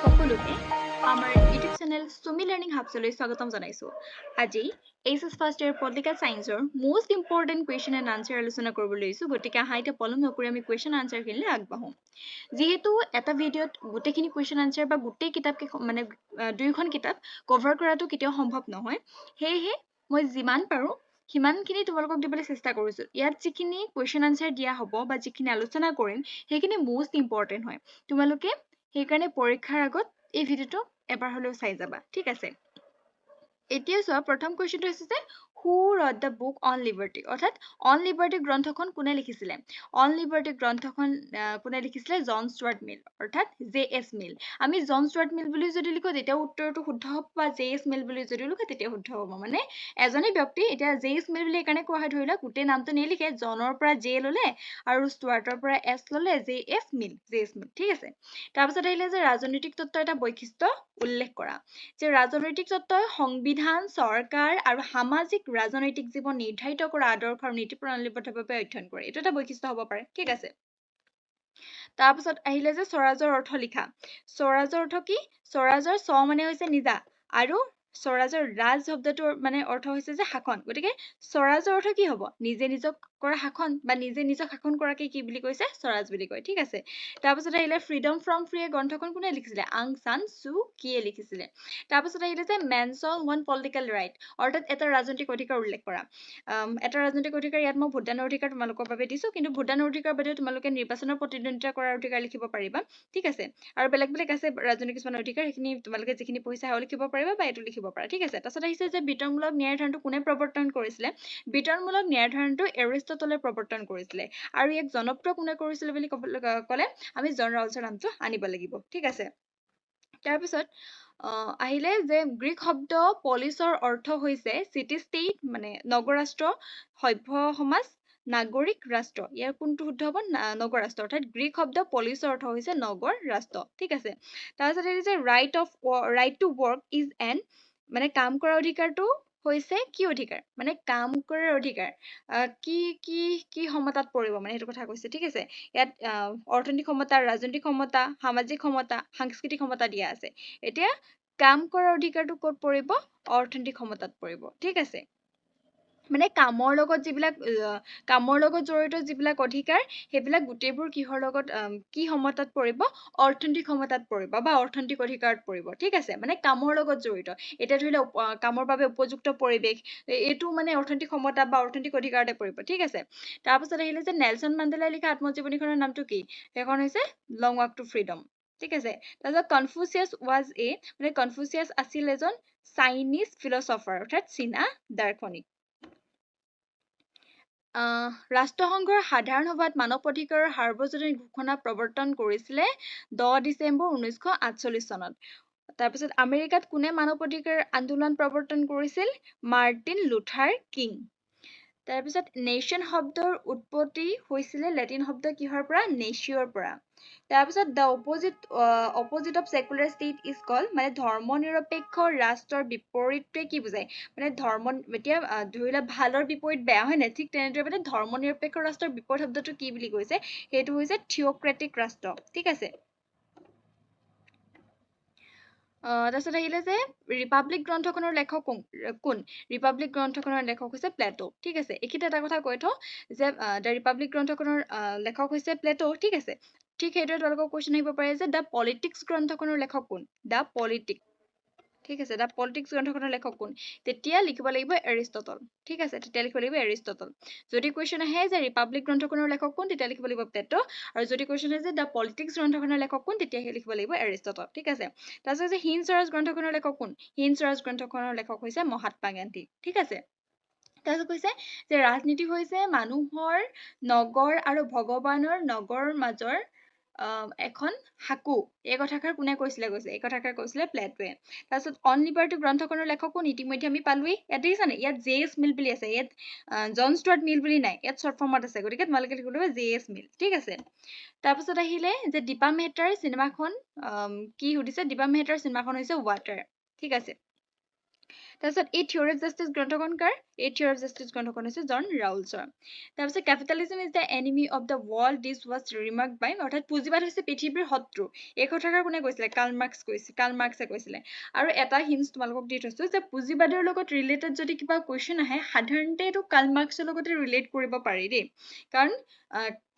সকলোকে আমাৰ YouTube channel Sumi learning হাবছলৈ স্বাগতম জনাইছোঁ। আজি এইচএছ ফাৰ্ষ্ট ইয়াৰ পলিটিকেল ছায়েন্সৰ most important question and answer আলোচনা কৰিবলৈ লৈছোঁ। গতিকে আহা এতিয়া পলম নকৰি আমি কুৱেশ্যন আনচাৰখিনিলৈ আগবাঢ়োঁ। যিহেতু এটা ভিডিঅ'ত গোটেইখিনি কুৱেশ্যন আনচাৰ বা গোটেই কিতাপ মানে দুয়োখন কিতাপ কভাৰ কৰাটো কেতিয়াও সম্ভৱ নহয়। সেয়েহে মই যিমান পাৰোঁ সিমানখিনি তোমালোকক দিবলৈ চেষ্টা কৰিছোঁ। ইয়াত যিখিনি কুৱেশ্যন আনচাৰ দিয়া হ'ব বা যিখিনি আলোচনা কৰিম সেইখিনি মোষ্ট ইম্পৰ্টেণ্ট হয়। তোমালোকে সেইকাৰণে পৰীক্ষাৰ আগত এই ভিডিঅ'টো এবাৰ হ'লেও চাই যাবা, ঠিক আছে। এতিয়া চোৱা, প্ৰথম কুৱেশ্যনটো হৈছে যে who wrote the book on liberty, অৰ্থাৎ অন লিবাৰ্টি গ্ৰন্থখন কোনে লিখিছিলে? অন লিবাৰ্টি গ্ৰন্থখন কোনে লিখিছিলে? জন ষ্টুৱাৰ্ট মিল, অৰ্থাৎ JS মিল। আমি জন ষ্টুৱাৰ্ট মিল বুলি যদি লিখোঁ তেতিয়াও উত্তৰটো শুদ্ধ হ'ব, বা JS মিল বুলি যদি লিখোঁ তেতিয়া শুদ্ধ হ'ব। মানে এজনেই ব্যক্তি, এতিয়া JS মিল বুলি এইকাৰণে কোৱা হয়, ধৰি লওক গোটেই নামটো নিলিখে, জনৰ পৰা J ল'লে আৰু ষ্টুৱাৰ্টৰ পৰা S ল'লে, JS মিল, ঠিক আছে। তাৰপিছত আহিলে যে ৰাজনৈতিক তত্ত্বৰ এটা বৈশিষ্ট্য উল্লেখ কৰা, যে ৰাজনৈতিক তত্ত্বই সংবিধান, চৰকাৰ আৰু সামাজিক ৰাজনৈতিক জীৱন নিৰ্ধাৰিত কৰা আদৰ্শ আৰু নীতি প্ৰণালীবদ্ধভাৱে অধ্যয়ন কৰে। এইটো এটা বৈশিষ্ট্য হ'ব পাৰে, ঠিক আছে। তাৰপিছত আহিলে যে স্বৰাজৰ অৰ্থ লিখা। স্বৰাজৰ অৰ্থ কি? স্বৰাজৰ স্ব মানে হৈছে নিজা, আৰু স্বৰাজৰ ৰাজ শব্দটোৰ মানে অৰ্থ হৈছে যে শাসন। গতিকে স্বৰাজৰ অৰ্থ কি হ'ব? নিজে নিজক কৰা শাসন, বা নিজে নিজক শাসন কৰাকে কি বুলি কৈছে? স্বৰাজ বুলি কয়, ঠিক আছে। তাৰপিছত আহিলে ফ্ৰীডম ফ্ৰম ফ্ৰী গ্ৰন্থখন কোনে লিখিছিলে? আং চান চু কিয়ে লিখিছিলে। তাৰপিছত আহিলে যে মেনছ অল ওৱান পলিটিকেল ৰাইট, অৰ্থাৎ এটা ৰাজনৈতিক অধিকাৰ উল্লেখ কৰা। এটা ৰাজনৈতিক অধিকাৰ, ইয়াত মই ভোটদানৰ অধিকাৰ তোমালোকৰ বাবে দিছোঁ, কিন্তু ভোটদানৰ অধিকাৰ বাদেও তোমালোকে নিৰ্বাচনৰ প্ৰতিদ্বন্দ্বিতা কৰাৰ অধিকাৰ লিখিব পাৰিবা, ঠিক আছে। আৰু বেলেগ বেলেগ আছে ৰাজনৈতিক কিছুমান অধিকাৰ, সেইখিনি তোমালোকে যিখিনি পঢ়িছা সেয়াও লিখিব পাৰিবা বা এইটো লিখিব পাৰা, ঠিক আছে। তাৰপিছত আহিছে যে বিতৰণমূলক ন্যায়ৰ ধাৰণাটো কোনে প্ৰৱৰ্তন কৰিছিলে? বিতৰণমূলক ন্যায়ৰ ধাৰণাটো এৰিষ্টটলে প্ৰৱৰ্তন কৰিছিলে, আৰু ইয়াক জনপ্ৰিয় কোনে কৰিছিলে বুলি ক'লে আমি জন ৰাউলছৰ নামটো আনিব লাগিব, ঠিক আছে। তাৰপিছত আহিলে যে গ্ৰীক শব্দ পলিছৰ অৰ্থ হৈছে চিটি ষ্টেট, মানে নগৰাষ্ট্ৰ, সভ্য সমাজ, নাগৰিক ৰাষ্ট্ৰ। ইয়াৰ কোনটো শুদ্ধ হ'ব? নগৰ ৰাষ্ট্ৰ, অৰ্থাৎ গ্ৰীক শব্দ পলিছৰ অৰ্থ হৈছে নগৰ ৰাষ্ট্ৰ, ঠিক আছে। তাৰপিছত আহিলে যে right to work is an, মানে কাম কৰাৰ অধিকাৰটো হৈছে কি অধিকাৰ? মানে কাম কৰাৰ অধিকাৰ কি কি কি সমতাত পৰিব, মানে সেইটো কথা কৈছে, ঠিক আছে। ইয়াত অৰ্থনৈতিক সমতা, ৰাজনৈতিক সমতা, সামাজিক সমতা, সাংস্কৃতিক সমতা দিয়া আছে। এতিয়া কাম কৰাৰ অধিকাৰটো ক'ত পৰিব? অৰ্থনৈতিক সমতাত পৰিব, ঠিক আছে। মানে কামৰ লগত জড়িত যিবিলাক অধিকাৰ, সেইবিলাক গোটেইবোৰ কিহৰ লগত কি সমতাত পৰিব? অৰ্থনৈতিক সমতাত পৰিব বা অৰ্থনৈতিক অধিকাৰত পৰিব, ঠিক আছে। মানে কামৰ লগত জড়িত। এতিয়া ধৰি লওক কামৰ বাবে উপযুক্ত পৰিৱেশ, এইটো মানে অৰ্থনৈতিক সমতা বা অৰ্থনৈতিক অধিকাৰতে পৰিব, ঠিক আছে। তাৰপিছত আহিলে যে নেলছন মেণ্ডেলাই লিখা আত্মজীৱনীখনৰ নামটো কি? সেইখন হৈছে লং ৱাক টু ফ্ৰীডম, ঠিক আছে। তাৰপিছত কনফুচিয়াছ মানে কনফুচিয়াছ আছিল এজন চাইনিজ ফিলচফাৰ, অৰ্থাৎ চীনা দাৰ্শনিক। ৰাষ্ট্ৰসংঘৰ সাধাৰণ সভাত মানৱ অধিকাৰৰ সাৰ্বজনীন ঘোষণা প্ৰৱৰ্তন কৰিছিলে 10 ডিচেম্বৰ 1948 চনত। তাৰপিছত আমেৰিকাত কোনে মানৱ অধিকাৰ আন্দোলন প্ৰৱৰ্তন কৰিছিল? Martin Luther king. তাৰপিছত নেশ্যন শব্দৰ উৎপত্তি হৈছিলে লেটিন শব্দ কিহৰ পৰা? নেচিয়ৰ পৰা। তাৰপিছত the opposite of secular state is called, মানে ধৰ্ম নিৰপেক্ষ ৰাষ্ট্ৰৰ বিপৰীতে কি বুজায়? মানে এতিয়া ধৰি লোৱা ভালৰ বিপৰীত বেয়া, হয় নাই? ঠিক তেনেদৰে মানে ধৰ্ম নিৰপেক্ষ ৰাষ্ট্ৰৰ বিপৰীত শব্দটো কি বুলি কৈছে? সেইটো হৈছে থিঅ'ক্ৰেটিক ৰাষ্ট্ৰ, ঠিক আছে। তাৰপিছত আহিলে যে ৰিপাব্লিক গ্ৰন্থখনৰ লেখক কোন? ৰিপাব্লিক গ্ৰন্থখনৰ লেখক হৈছে প্লেটো, ঠিক আছে। এইখিনিতে এটা কথা কৈ থওঁ যে দ্য ৰিপাব্লিক গ্ৰন্থখনৰ লেখক হৈছে প্লেটো, ঠিক আছে। ঠিক সেইদৰে তেওঁলোকৰ কুৱেশ্যন আহিব পাৰে যে দ্য পলিটিক্স গ্ৰন্থখনৰ লেখক কোন? দ্য পলিটিক্স, ঠিক আছে। দ্য পলিটিক্স গ্ৰন্থখনৰ লেখক কোন? তেতিয়া লিখিব লাগিব এৰিষ্টটল, ঠিক আছে। তেতিয়া লিখিব লাগিব এৰিষ্টটল। যদি কুৱেশ্যন আহে যে ৰিপাব্লিক গ্ৰন্থখনৰ লেখক কোন, তেতিয়া লিখিব লাগিব প্লেটো। আৰু যদি কুৱেশ্যন আহে যে দ্য পলিটিক্স গ্ৰন্থখনৰ লেখক কোন, তেতিয়াহে লিখিব লাগিব এৰিষ্টটল, ঠিক আছে। তাৰপিছত যে হিন্দ স্বৰাজ গ্ৰন্থখনৰ লেখক কোন? হিন্দ স্বৰাজ গ্ৰন্থখনৰ লেখক হৈছে মহাত্মা গান্ধী, ঠিক আছে। তাৰপিছত কৈছে যে ৰাজনীতি হৈছে মানুহৰ, নগৰ আৰু ভগৱানৰ মাজৰ এখন সাঁকো। এই কথাষাৰ কোনে কৈছিলে? এই কথাষাৰ কৈছিলে প্লেটোৱে। তাৰপিছত অন লিবাৰ্টি গ্ৰন্থখনৰ লেখক কোন? ইতিমধ্যে আমি পালোৱেই। ইয়াত দেখিছানে? ইয়াত JS মিল বুলি আছে, ইয়াত জন ষ্টুৱাৰ্ট মিল বুলি নাই, ইয়াত শ্বৰ্ট ফৰ্মত আছে। গতিকে তোমালোকে লিখিব লাগিব JS মিল, ঠিক আছে। তাৰপিছত আহিলে যে দীপা মেহতাৰ চিনেমাখন কি সুধিছে? দীপা মেহতাৰ চিনেমাখন হৈছে ৱাটাৰ, ঠিক আছে। তাৰপিছত এই থিয়ৰী অফ জাষ্টিছ গ্ৰন্থখন কাৰ? এই থিয়ৰী অফ জাষ্টিছ গ্ৰন্থখন হৈছে জন ৰাউলছৰ। তাৰপিছত capitalism is the enemy of the world this was remark by, অৰ্থাৎ পুঁজিবাদ হৈছে পৃথিৱীৰ শত্ৰু। এই কথাষাৰ কোনে কৈছিলে? কাৰ্ল মাৰ্ক্সে কৈছিলে। আৰু এটা হিন্স তোমালোকক দি থৈছো যে পুঁজিবাদৰ লগত ৰিলেটেড যদি কিবা কুৱেশ্যন আহে সাধাৰণতে এইটো কাৰ্ল মাৰ্ক্সৰ লগতে ৰিলেট কৰিব পাৰি দেই, কাৰণ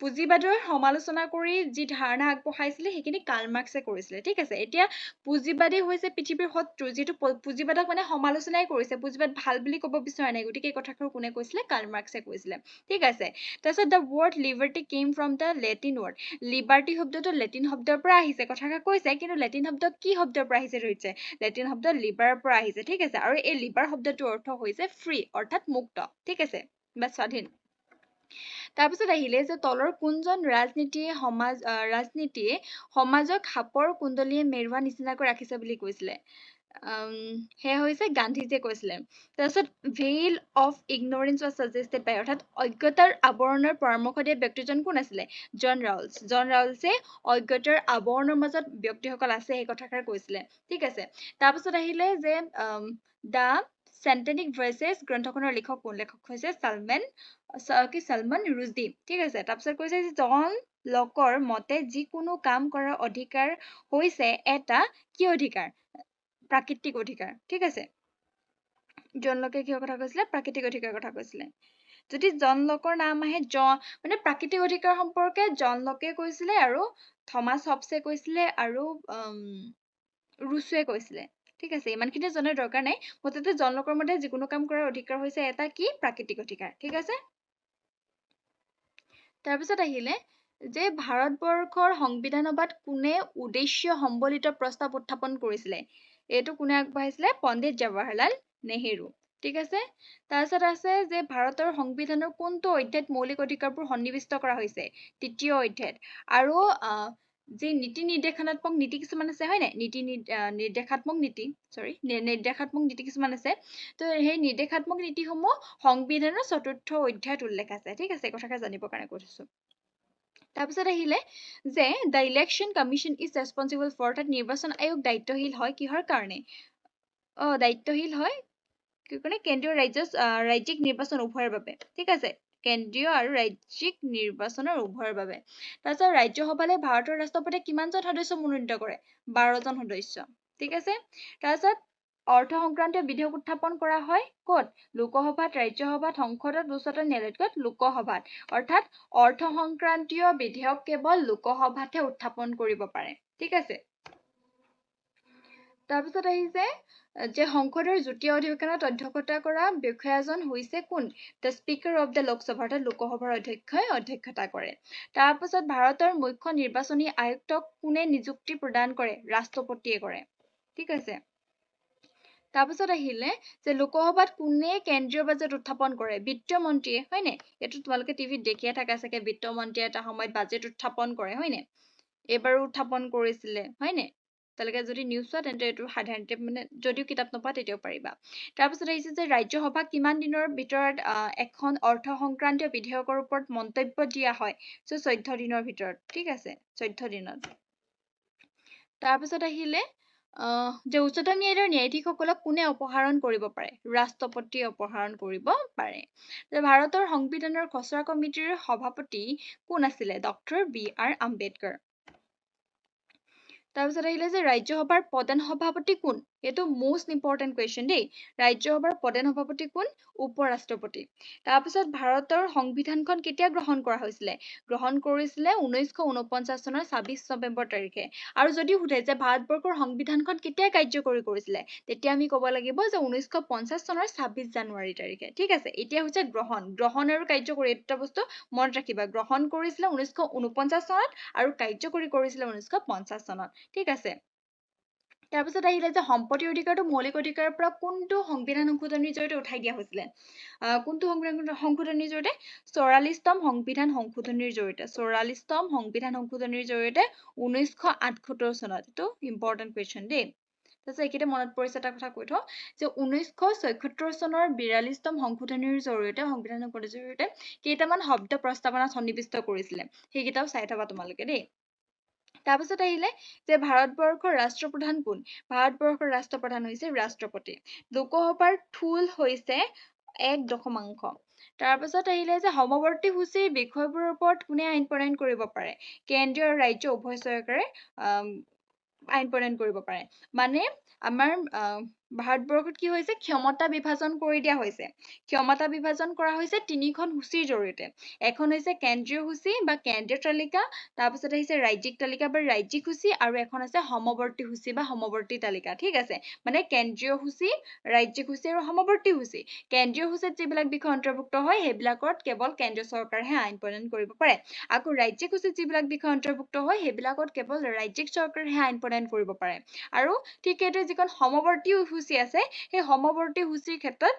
পুঁজিবাদৰ সমালোচনা কৰি যি ধাৰণা আগবঢ়াইছিলে সেইখিনি কাৰ্ল মাৰ্ক্সে কৰিছিলে। ঠিক আছে, এতিয়া পুঁজিবাদেই হৈছে পৃথিৱীৰ শত্ৰু, যিহেতু পুঁজিবাদক মানে সমালোচনাই কৰিছে, পুঁজিবাদ ভাল বুলি ক'ব বিচৰা নাই, গতিকে এই কথাষাৰ কোনে কৈছিলে? কাৰ্ল মাৰ্ক্সে কৈছিলে। ঠিক আছে, তাৰপিছত the word liberty came from the Latin word. Liberty শব্দটো লেটিন শব্দৰ পৰা আহিছে, কথাষাৰ কৈছে, কিন্তু লেটিন শব্দ কি শব্দৰ পৰা আহিছে ধৰিছে? লেটিন শব্দ লিবাৰৰ পৰা আহিছে। ঠিক আছে, আৰু এই লিবাৰ শব্দটোৰ অৰ্থ হৈছে ফ্ৰী, অৰ্থাৎ মুক্ত। ঠিক আছে, বা স্বাধীন। তাৰপিছত আহিলে যে তলৰ কোনজন ৰাজনীতিয়ে সমাজক সাপৰ কুণ্ডলীয়ে মেৰুৱা নিচিনাকৈ ৰাখিছে বুলি কৈছিলে? সেয়া হৈছে গান্ধীজীয়ে কৈছিলে। তাৰপিছত veil of ignorance was suggested বাই, অৰ্থাৎ অজ্ঞতাৰ আৱৰণৰ পৰামৰ্শ দিয়া ব্যক্তিজন কোন আছিলে? জন ৰাউলছ। জন ৰাউলছে অজ্ঞতাৰ আৱৰণৰ মাজত ব্যক্তিসকল আছে সেই কথাষাৰ কৈছিলে। ঠিক আছে, তাৰপিছত আহিলে যে দ্য চেণ্টেনিক ভইচেছ গ্ৰন্থখনৰ লেখক কোন? লেখক হৈছে ছলমান ৰুছডি। ঠিক আছে, তাৰপিছত কৈছে যে জন লকৰ মতে যিকোনো কাম কৰাৰ অধিকাৰ হৈছে এটা কি অধিকাৰ? প্ৰাকৃতিক অধিকাৰ। ঠিক আছে, জন লকে কিহৰ কথা কৈছিলে? প্ৰাকৃতিক অধিকাৰ কথা কৈছিলে। যদি জন লকৰ নাম আহে মানে প্ৰাকৃতিক অধিকাৰ সম্পৰ্কে জন লকে কৈছিলে, আৰু থমাছ হবছে কৈছিলে, আৰু ৰুছোৱে কৈছিলে। ঠিক আছে, ইমানখিনি জনাৰ দৰকাৰ নাই, মুঠতে জন লকৰ মতে যিকোনো কাম কৰাৰ অধিকাৰ হৈছে এটা কি? প্ৰাকৃতিক অধিকাৰ। ঠিক আছে, তাৰপিছত আহিলে যে ভাৰতবৰ্ষৰ সংবিধান সভাত কোনে উদ্দেশ্য সম্বলিত প্ৰস্তাৱ উত্থাপন কৰিছিলে? এইটো কোনে আগবঢ়াইছিলে? পণ্ডিত জৱাহৰলাল নেহেৰু। ঠিক আছে, তাৰপিছত আছে যে ভাৰতৰ সংবিধানৰ কোনটো অধ্যায়ত মৌলিক অধিকাৰবোৰ সন্নিৱিষ্ট কৰা হৈছে? ৩য় অধ্যায়ত। আৰু যি নীতি নিৰ্দেশনাত্মক নীতি কিছুমান আছে, হয় নাই? নিৰ্দেশাত্মক নীতি কিছুমান আছে, তো সেই নিৰ্দেশাত্মক নীতিসমূহ সংবিধানৰ ৪ৰ্থ অধ্যায়ত উল্লেখ আছে। ঠিক আছে, এই কথাষাৰ জানিবৰ কাৰণে কৈছো। তাৰপিছত আহিলে যে the election commission is responsible for, অৰ্থাৎ নিৰ্বাচন আয়োগ দায়িত্বশীল হয় কিহৰ কাৰণে? দায়িত্বশীল হয় কি কাৰণে? কেন্দ্ৰীয় ৰাজ্যিক নিৰ্বাচন উভয়ৰ বাবে। ঠিক আছে, কেন্দ্ৰীয় আৰু ৰাজ্যিক নিৰ্বাচনৰ উভয়ৰ বাবে। তাৰপিছত ৰাজ্যসভালৈ ভাৰতৰ ৰাষ্ট্ৰপতিয়ে কিমানজন সদস্য মনোনীত কৰে? 12জন সদস্য। ঠিক আছে, তাৰপিছত অৰ্থ সংক্ৰান্তীয় বিধেয়ক উত্থাপন কৰা হয় ক'ত? লোকসভাত, ৰাজ্যসভাত, সংসদত, উচ্চতম ন্যায়ালয়ত, লোকসভাত। অৰ্থাৎ অৰ্থ সংক্ৰান্তীয় বিধেয়ক কেৱল লোকসভাতহে উত্থাপন কৰিব পাৰে। ঠিক আছে, তাৰপিছত আহিছে যে সংসদৰ যুটীয়া অধিৱেশনত অধ্যক্ষতা কৰা বিষয়াজন হৈছে কোন? The speaker of the Lok Sabha, অৰ্থাৎ লোকসভাৰ অধ্যক্ষই অধ্যক্ষতা কৰে। তাৰপিছত ভাৰতৰ মুখ্য নিৰ্বাচনী আয়ুক্তক কোনে নিযুক্তি প্ৰদান কৰে? ৰাষ্ট্ৰপতিয়ে কৰে। ঠিক আছে, তাৰপিছত আহিলে যে লোকসভাত কোনে কেন্দ্ৰীয় বাজেট উত্থাপন কৰে? বিত্ত মন্ত্ৰীয়ে, হয় নাই? এইটো তোমালোকে টিভিত দেখিয়ে থাকা চাগে, বিত্ত মন্ত্ৰীয়ে এটা সময়ত বাজেট উত্থাপন কৰে, হয় নাই? এইবাৰো উত্থাপন কৰিছিলে, হয় নাই? তেওঁলোকে যদি নিউজ চোৱা তেন্তে এইটো সাধাৰণতে মানে যদিও কিতাপ নপঢ়া তেতিয়াও পাৰিবা। তাৰপিছত আহিছে যে ৰাজ্যসভাক কিমান দিনৰ ভিতৰত এখন অৰ্থ সংক্ৰান্তীয় বিধেয়কৰ ওপৰত মন্তব্য দিয়া হয়? 14 দিনৰ ভিতৰত। ঠিক আছে, 14 দিনত। তাৰপিছত আহিলে যে উচ্চতম ন্যায়ালয়ৰ ন্যায়াধীশসকলক কোনে অপসাৰণ কৰিব পাৰে? ৰাষ্ট্ৰপতিয়ে অপসাৰণ কৰিব পাৰে। ভাৰতৰ সংবিধানৰ খচৰা কমিটিৰ সভাপতি কোন আছিলে? Doctor B.R. আম্বেদকাৰ। তাৰপিছত আহিলে যে ৰাজ্যসভাৰ প্ৰধান সভাপতি কোন? এইটো মোষ্ট ইম্পৰ্টেণ্ট কুৱেশ্যন দেই। ৰাজ্যসভাৰ প্ৰধান সভাপতি কোন? উপ-ৰাষ্ট্ৰপতি। তাৰপিছত ভাৰতৰ সংবিধানখন কেতিয়া গ্ৰহণ কৰা হৈছিলে? গ্ৰহণ কৰিছিলে 1949 চনৰ 26 নৱেম্বৰ তাৰিখে। আৰু যদি সোধে যে ভাৰতবৰ্ষৰ সংবিধানখন কেতিয়া কাৰ্যকৰী কৰিছিলে, তেতিয়া আমি ক'ব লাগিব যে 1950 চনৰ 26 জানুৱাৰী তাৰিখে। ঠিক আছে, এতিয়া হৈছে গ্ৰহণ আৰু কাৰ্যকৰী, এই দুটা বস্তু মনত ৰাখিবা। গ্ৰহণ কৰিছিলে 1949 চনত আৰু কাৰ্যকৰী কৰিছিলে 1950 চনত। ঠিক আছে, তাৰপিছত আহিলে যে সম্পত্তিৰ অধিকাৰটো মৌলিক অধিকাৰৰ পৰা কোনটো সংবিধান সংশোধনীৰ জৰিয়তে উঠাই দিয়া হৈছিলে? কোনটো সংশোধনীৰ জৰিয়তে? 44তম সংবিধান সংশোধনীৰ জৰিয়তে। 44তম সংবিধান সংশোধনীৰ জৰিয়তে 1978 চনত। এইটো ইম্পৰ্টেণ্ট কুৱেশ্যন দেই। তাৰপিছত এইকেইটা মনত পৰিছে এটা কথা কৈ থওঁ যে 1976 চনৰ 42তম সংশোধনীৰ জৰিয়তে, সংবিধান সংশোধনীৰ জৰিয়তে কেইটামান শব্দ প্ৰস্তাৱনাত সন্নিৱিষ্ট কৰিছিলে, সেইকেইটাও চাই থবা তোমালোকে দেই। তাৰপিছত আহিলে যে ভাৰতবৰ্ষৰ ৰাষ্ট্ৰপ্ৰধান কোন? ভাৰতবৰ্ষৰ ৰাষ্ট্ৰপ্ৰধান হৈছে ৰাষ্ট্ৰপতি। লোকসভাৰ ঠোল হৈছে 1 দশমাংশ। তাৰপিছত আহিলে যে সমৱৰ্তী সূচীৰ বিষয়বোৰৰ ওপৰত কোনে আইন প্ৰণয়ন কৰিব পাৰে? কেন্দ্ৰীয় আৰু ৰাজ্য উভয় চৰকাৰে আইন প্ৰণয়ন কৰিব পাৰে। মানে আমাৰ ভাৰতবৰ্ষত কি হৈছে ক্ষমতা বিভাজন কৰি দিয়া হৈছে। ক্ষমতা বিভাজন কৰা হৈছে 3খন সূচীৰ জৰিয়তে। এখন হৈছে কেন্দ্ৰীয় সূচী বা কেন্দ্ৰীয় তালিকা, তাৰপিছত আহিছে ৰাজ্যিক তালিকা বা ৰাজ্যিক সূচী, আৰু এখন আছে সমৱৰ্তী সূচী বা সমৱৰ্তী তালিকা। ঠিক আছে, মানে কেন্দ্ৰীয় সূচী, ৰাজ্যিক সূচী আৰু সমৱৰ্তী সূচী। কেন্দ্ৰীয় সূচীত যিবিলাক বিষয় অন্তৰ্ভুক্ত হয় সেইবিলাকত কেৱল কেন্দ্ৰীয় চৰকাৰেহে আইন প্ৰণয়ন কৰিব পাৰে। আকৌ ৰাজ্যিক সূচীত যিবিলাক বিষয় অন্তৰ্ভুক্ত হয় সেইবিলাকত কেৱল ৰাজ্যিক চৰকাৰেহে আইন প্ৰণয়ন কৰিব পাৰে। আৰু ঠিক সেইদৰে যিখন সমৱৰ্তী সূচী আছে সেই সমৱৰ্তী সূচীৰ ক্ষেত্ৰত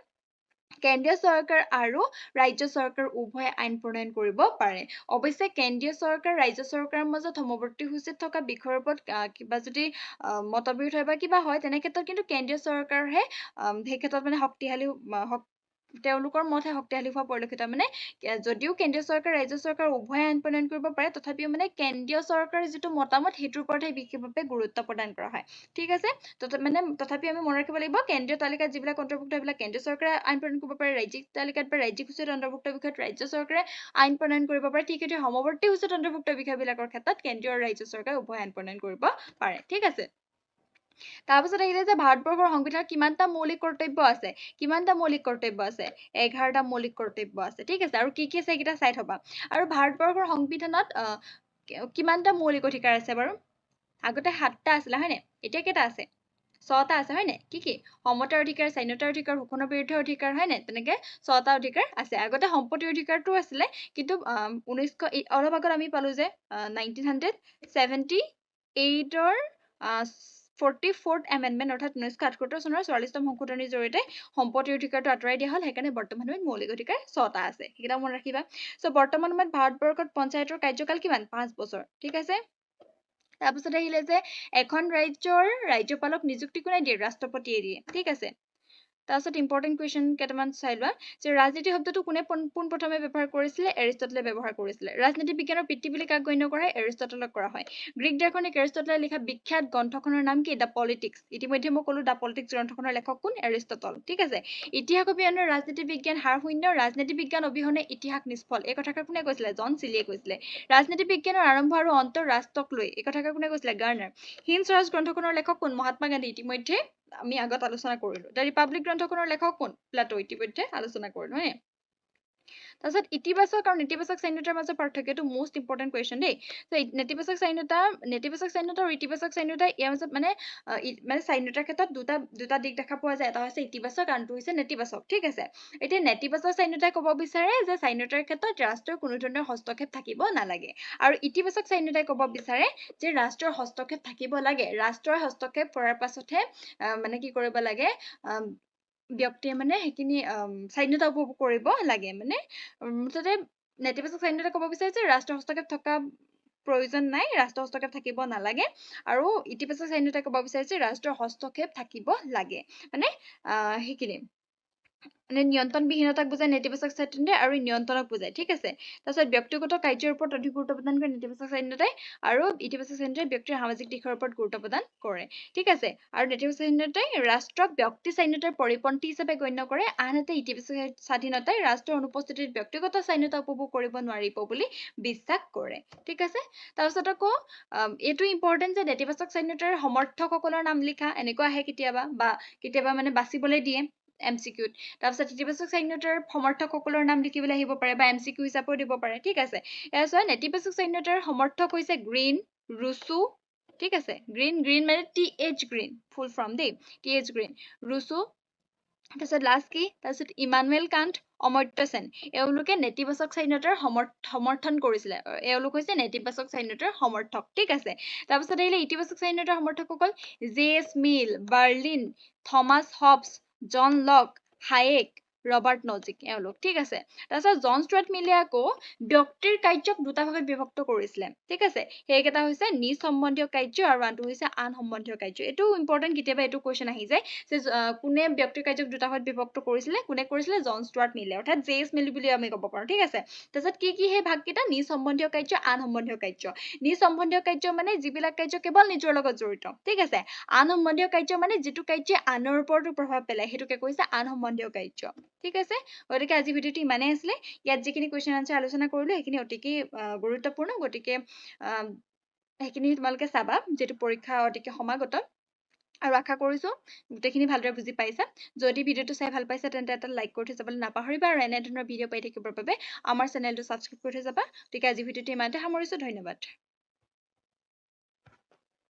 কেন্দ্ৰীয় চৰকাৰ আৰু ৰাজ্য চৰকাৰ উভয়ে আইন প্ৰণয়ন কৰিব পাৰে। অৱশ্যে কেন্দ্ৰীয় চৰকাৰ ৰাজ্য চৰকাৰৰ মাজত সমৱৰ্তী সূচীত থকা বিষয়ৰ ওপৰত কিবা যদি মতবিৰোধ হয় বা কিবা হয় তেনে ক্ষেত্ৰত কিন্তু কেন্দ্ৰীয় চৰকাৰহে সেই ক্ষেত্ৰত মানে শক্তিশালী তেওঁলোকৰ মতহে শক্তিশালী হোৱা পৰিলক্ষিত। মানে যদিও কেন্দ্ৰীয় চৰকাৰ ৰাজ্য চৰকাৰ উভয়ে আইন প্ৰণয়ন কৰিব পাৰে, তথাপিও মানে কেন্দ্ৰীয় চৰকাৰৰ যিটো মতামত সেইটোৰ ওপৰতহে বিশেষভাৱে গুৰুত্ব প্ৰদান কৰা হয়। ঠিক আছে, তথাপি আমি মনত ৰাখিব লাগিব কেন্দ্ৰীয় তালিকাত যিবিলাক অন্তৰ্ভুক্ত সেইবিলাক কেন্দ্ৰীয় চৰকাৰে আইন প্ৰণয়ন কৰিব পাৰে, ৰাজ্যিক তালিকাত বা ৰাজ্যিক সূচীত অন্তৰ্ভুক্ত বিষয়ত ৰাজ্য চৰকাৰে আইন প্ৰণয়ন কৰিব পাৰে। ঠিক সেইদৰে সমৱৰ্তী সূচীত অন্তৰ্ভুক্ত বিষয়বিলাকৰ ক্ষেত্ৰত কেন্দ্ৰীয় আৰু ৰাজ্য চৰকাৰে উভয় আইন প্ৰণয়ন কৰিব পাৰে। ঠিক আছে, তাৰপিছত আহিলে যে ভাৰতবৰ্ষৰ সংবিধানত কিমানটা মৌলিক কৰ্তব্য আছে? কিমানটা মৌলিক কৰ্তব্য আছে? 11টা মৌলিক কৰ্তব্য আছে। ঠিক আছে, আৰু কি কি আছে এইকেইটা চাই থবা। আৰু ভাৰতবৰ্ষৰ সংবিধানত কিমানটা মৌলিক অধিকাৰ আছে বাৰু? আগতে 7টা আছিলে হয়নে? এতিয়া কেইটা আছে? 6টা আছে হয়নে? কি কি? সমতাৰ অধিকাৰ, স্বাধীনতাৰ অধিকাৰ, শোষণৰ বিৰুদ্ধে অধিকাৰ, হয়নে? তেনেকে 6টা অধিকাৰ আছে। আগতে সম্পত্তিৰ অধিকাৰটো আছিলে, কিন্তু অলপ আগত আমি পালো যে 1978ৰ 44th এমেণ্ডমেণ্ট অৰ্থাৎ 1978 চনৰ 44তম সংশোধনীৰ জৰিয়তে সম্পত্তিৰ অধিকাৰটো আঁতৰাই দিয়া হ'ল। সেইকাৰণে বৰ্তমান সময়ত মৌলিক অধিকাৰ 6টা আছে। সেইকেইটা মনত ৰাখিবা। বৰ্তমান সময়ত ভাৰতবৰ্ষত পঞ্চায়তৰ কাৰ্যকাল কিমান? 5 বছৰ। ঠিক আছে, তাৰপিছত আহিলে যে এখন ৰাজ্যৰ ৰাজ্যপালক নিযুক্তি কোনে দিয়ে? ৰাষ্ট্ৰপতিয়ে দিয়ে। ঠিক আছে, তাৰপিছত ইম্পৰ্টেণ্ট কুৱেশ্যন কেইটামান চাই লোৱা যে ৰাজনীতি শব্দটো কোনে পোনপ্ৰথমে ব্যৱহাৰ কৰিছিলে? এৰিষ্টটলে ব্যৱহাৰ কৰিছিলে। ৰাজনীতি বিজ্ঞানৰ পিতৃ বুলি কাক গণ্য কৰা হয়? এৰিষ্টটলক কৰা হয়। গ্ৰীক দাৰ্শনিক এৰিষ্টটলে লিখা বিখ্যাত গ্ৰন্থখনৰ নাম কি? The politics. ইতিমধ্যে মই ক'লো দ্য পলিটিক্স গ্ৰন্থখনৰ লেখক কোন? এৰিষ্টটল। ঠিক আছে, ইতিহাস অবিহনে ৰাজনীতি বিজ্ঞান সাৰশূন্য, ৰাজনীতি বিজ্ঞান অবিহনে ইতিহাস নিষ্ফল। এই কথাষাৰ কোনে কৈছিলে? জন চিলিয়ে কৈছিলে। ৰাজনীতি বিজ্ঞানৰ আৰম্ভ আৰু অন্ত ৰাষ্ট্ৰক লৈ। এই কথাষাৰ কোনে কৈছিলে? গাৰ্নাৰ। হিন্দ স্বৰাজ গ্ৰন্থখনৰ লেখক কোন? মহাত্মা গান্ধী। ইতিমধ্যে আমি আগত আলোচনা কৰিলো। দ্য ৰিপাব্লিক গ্ৰন্থখনৰ লেখক কোন? প্লেটো। ইতিমধ্যে আলোচনা কৰিলো হয়নে? তাৰপিছত ইতিবাচক আৰু নেতিবাচক স্বাধীনতাৰ মাজৰ পাৰ্থক্যটো মোষ্ট ইম্পৰ্টেণ্ট কুৱেশ্যন দেই। নেতিবাচক স্বাধীনতা আৰু ইতিবাচক স্বাধীনতা ইয়াৰ মাজত মানে স্বাধীনতাৰ ক্ষেত্ৰত দুটা দিশ দেখা পোৱা যায়। এটা হৈছে ইতিবাচক, আনটো হৈছে নেতিবাচক। ঠিক আছে, এতিয়া নেতিবাচক স্বাধীনতাই ক'ব বিচাৰে যে স্বাধীনতাৰ ক্ষেত্ৰত ৰাষ্ট্ৰৰ কোনো ধৰণৰ হস্তক্ষেপ থাকিব নালাগে, আৰু ইতিবাচক স্বাধীনতাই ক'ব বিচাৰে যে ৰাষ্ট্ৰৰ হস্তক্ষেপ থাকিব লাগে। ৰাষ্ট্ৰৰ হস্তক্ষেপ কৰাৰ পাছতহে কি কৰিব লাগে, ব্যক্তিয়ে মানে সেইখিনি স্বাধীনতা উপভোগ কৰিব লাগে। মানে মুঠতে নেতিবাচক স্বাধীনতা ক'ব বিচাৰে যে ৰাষ্ট্ৰৰ হস্তক্ষেপ থকা প্ৰয়োজন নাই, ৰাষ্ট্ৰৰ হস্তক্ষেপ থাকিব নালাগে। আৰু ইতিবাচক স্বাধীনতাই ক'ব বিচাৰিছে ৰাষ্ট্ৰৰ হস্তক্ষেপ থাকিব লাগে। মানে সেইখিনি নিয়ন্ত্ৰণবিহীনতাক বুজায় নেতিবাচক স্বাধীনতাই, আৰু নিয়ন্ত্ৰণক বুজায়। ঠিক আছে, তাৰপিছত ব্যক্তিগত কাৰ্যৰ ওপৰত অধিক গুৰুত্ব প্ৰদান কৰে নেতিবাচক স্বাধীনতাই, আৰু ইতিবাচক স্বাধীনতাই ব্যক্তিৰ সামাজিক দিশৰ ওপৰত গুৰুত্ব প্ৰদান কৰে। ঠিক আছে, আৰু নেতিবাচক স্বাধীনতাই ৰাষ্ট্ৰক ব্যক্তি স্বাধীনতাৰ পৰিপন্থী হিচাপে গণ্য কৰে, আনহাতে ইতিবাচক স্বাধীনতাই ৰাষ্ট্ৰৰ অনুপস্থিতিত ব্যক্তিগত স্বাধীনতা উপভোগ কৰিব নোৱাৰিব বুলি বিশ্বাস কৰে। ঠিক আছে, তাৰপিছত আকৌ এইটো ইম্পৰ্টেণ্ট যে নেতিবাচক স্বাধীনতাৰ সমৰ্থকসকলৰ নাম লিখা, এনেকুৱা আহে কেতিয়াবা, বা কেতিয়াবা বাচিবলৈ দিয়ে MCQত। তাৰপিছত ইতিবাচক স্বাধীনতাৰ সমৰ্থকসকলৰ নাম লিখিবলৈ আহিব পাৰে, বা MCQ হিচাপেও দিব পাৰে। ঠিক আছে, এয়া চোৱা, নেতিবাচক স্বাধীনতাৰ সমৰ্থক হৈছে গ্ৰীন, ৰুছো। ঠিক আছে, গ্ৰীন মানে TH গ্ৰীন, ফুল ফৰ্ম দেই, TH গ্ৰীন, ৰুছো। তাৰপিছত লাষ্ট কি? তাৰপিছত ইমানুৱেল কাণ্ট, অমৰ্ত্য সেন। এওঁলোকে নেতিবাচক স্বাধীনতাৰ সমৰ্থন কৰিছিলে। এওঁলোক হৈছে নেতিবাচক স্বাধীনতাৰ সমৰ্থক। ঠিক আছে, তাৰপিছত আহিলে ইতিবাচক স্বাধীনতাৰ সমৰ্থকসকল JS Mill, Berlin, Thomas Hobbes, John Locke, Hayek, Robert Nozick এওঁলোক ঠিক আছে তাৰপিছত জন ষ্টুৱাৰ্ট মিলে আকৌ ব্যক্তিৰ কাৰ্যক দুটা ভাগত বিভক্ত কৰিছিলে ঠিক আছে সেইকেইটা হৈছে নিজ সম্বন্ধীয় কাৰ্য আৰু আনটো হৈছে আন সম্বন্ধীয় কাৰ্য এইটো ইম্পৰ্টেণ্ট কেতিয়াবা এইটো কুৱেশ্যন আহি যায় যে কোনে ব্যক্তিৰ কাৰ্যক দুটা ভাগত বিভক্ত কৰিছিলে কোনে কৰিছিলে জন ষ্টুৱাৰ্ট মিলে অৰ্থাৎ জেএছ মিলি বুলি আমি ক'ব পাৰোঁ ঠিক আছে তাৰপিছত কি সেই ভাগকেইটা নিজ সম্বন্ধীয় কাৰ্য আন সম্বন্ধীয় কাৰ্য নিজ সম্বন্ধীয় কাৰ্য মানে যিবিলাক কাৰ্য কেৱল নিজৰ লগত জড়িত ঠিক আছে আন সম্বন্ধীয় কাৰ্য মানে যিটো কাৰ্যই আনৰ ওপৰতো প্ৰভাৱ পেলায় সেইটোকে কৈছে আন সম্বন্ধীয় কাৰ্য ঠিক আছে গতিকে আজি ভিডিঅ'টো ইমানেই আছিলে ইয়াত যিখিনি কুৱেশ্যন আনচাৰ আলোচনা কৰিলোঁ সেইখিনি অতিকে গুৰুত্বপূৰ্ণ গতিকে সেইখিনি তোমালোকে চাবা যিটো পৰীক্ষা অতিকে সমাগত আৰু আশা কৰিছোঁ গোটেইখিনি ভালদৰে বুজি পাইছা যদি ভিডিঅ'টো চাই ভাল পাইছা তেন্তে এটা লাইক কৰি থৈ যাবলৈ নাপাহৰিবা আৰু এনেধৰণৰ ভিডিঅ' পাই থাকিবৰ বাবে আমাৰ চেনেলটো ছাবস্ক্ৰাইব কৰি থৈ যাবা গতিকে আজি ভিডিঅ'টো ইমানতে সামৰিছোঁ ধন্যবাদ